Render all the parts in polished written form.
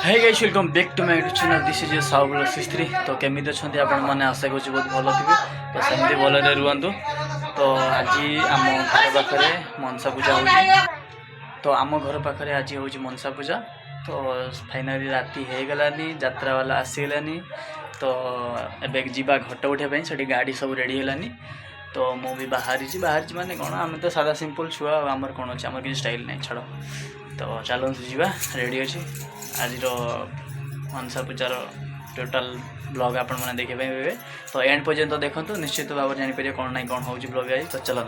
Hey guys, welcome back to my YouTube channel. This is your Saul Sistri. तो केमिति अछंती आपण माने आशा करू बहुत भलो थिबे तो सेमती भलो रे रुहंतु तो आज आम घर पाखरे मनसा पूजा होची तो आम घर पाखरे आज होची मनसा पूजा तो फाइनली राती हे गलानी यात्रा वाला आसीलानी तो एबे जीवा घट उठे पई सेठी गाड़ी सब रेडी हेलानी तो मु भी बाहरी माने कोन आम तो सादा सिंपल छुआ हमर कोन अछि हमर कि स्टाइल नै छाड़ो तो चलो जीवा रेडी अछि आज मनसा पूजार टोटाल ब्लॉग आपण मैंने देखे पाए तो एंड पर्यंत देखो निश्चित भाव जापर कौन ना कौन हो ब्लॉग आज तो चलो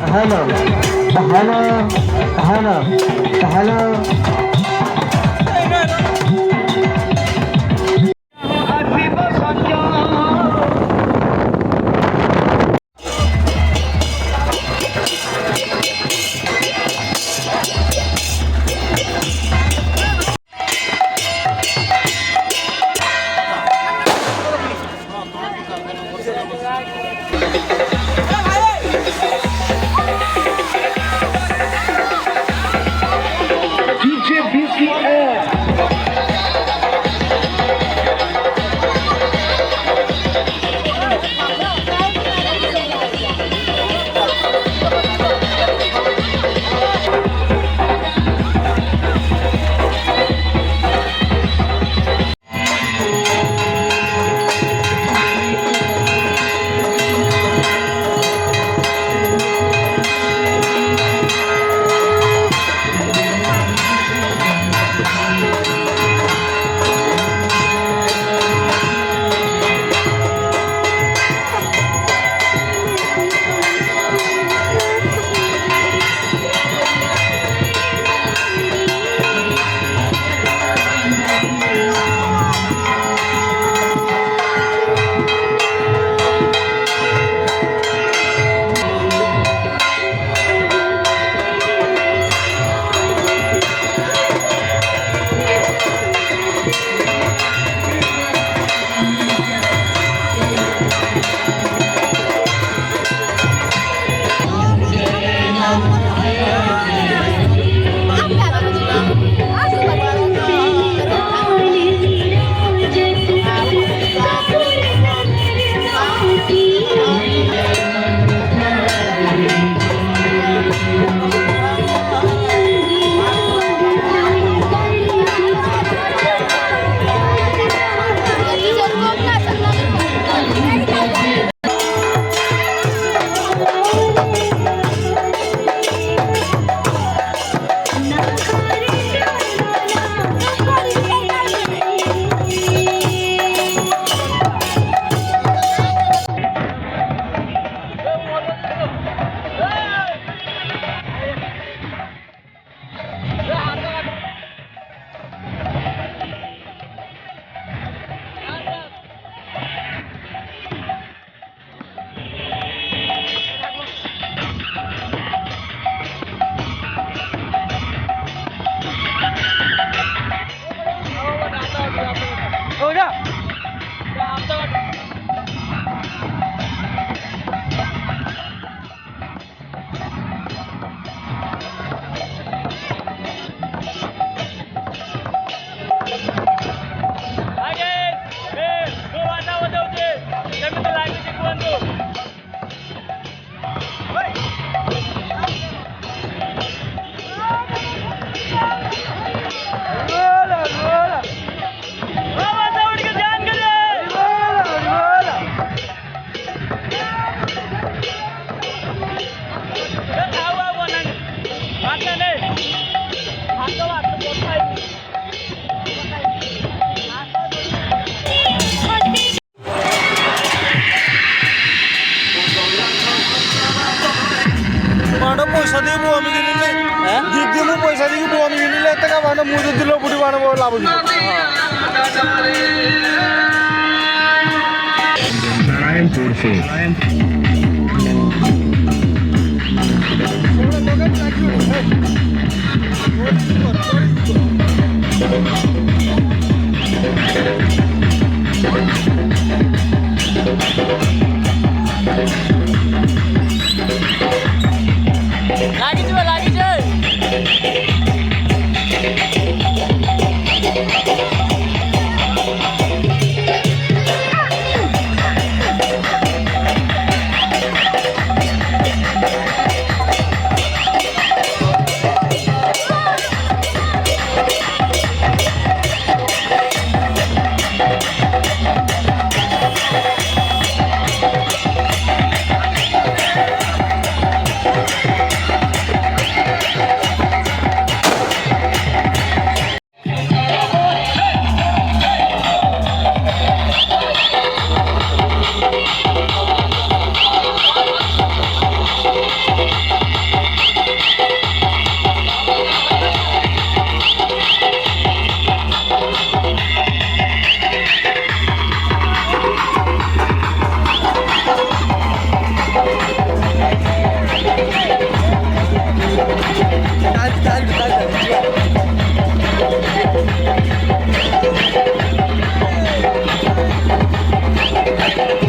हेलो हेलो हेलो हेलो पैसा देई बो आमी किनिले दीदी मु पैसा देई बो आमी किनिले एते का बाण मु जदी लो बुडी बाण बो लाभ कि नारायणपुर से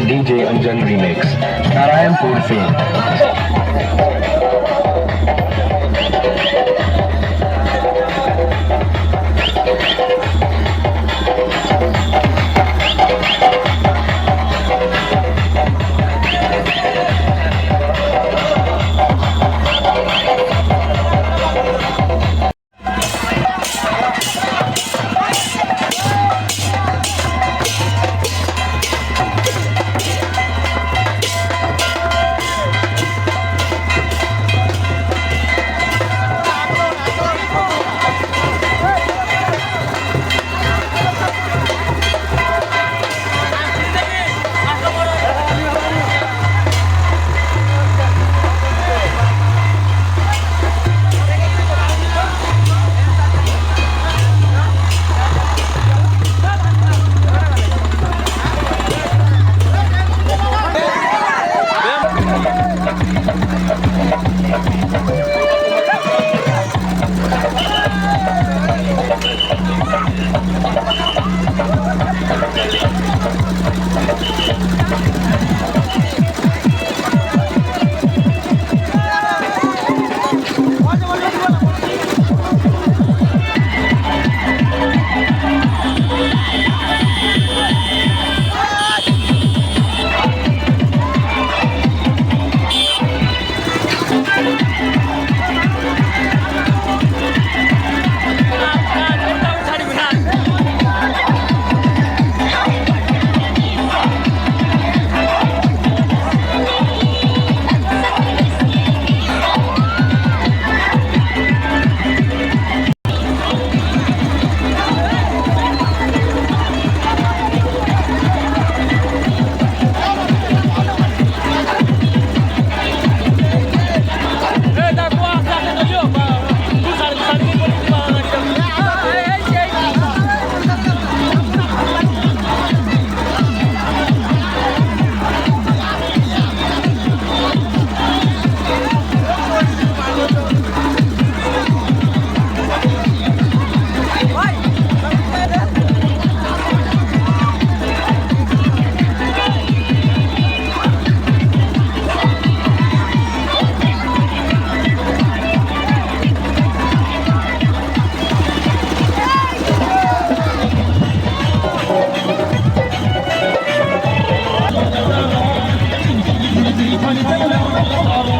DJ Anjan Remix नारायणपुर से Thank you.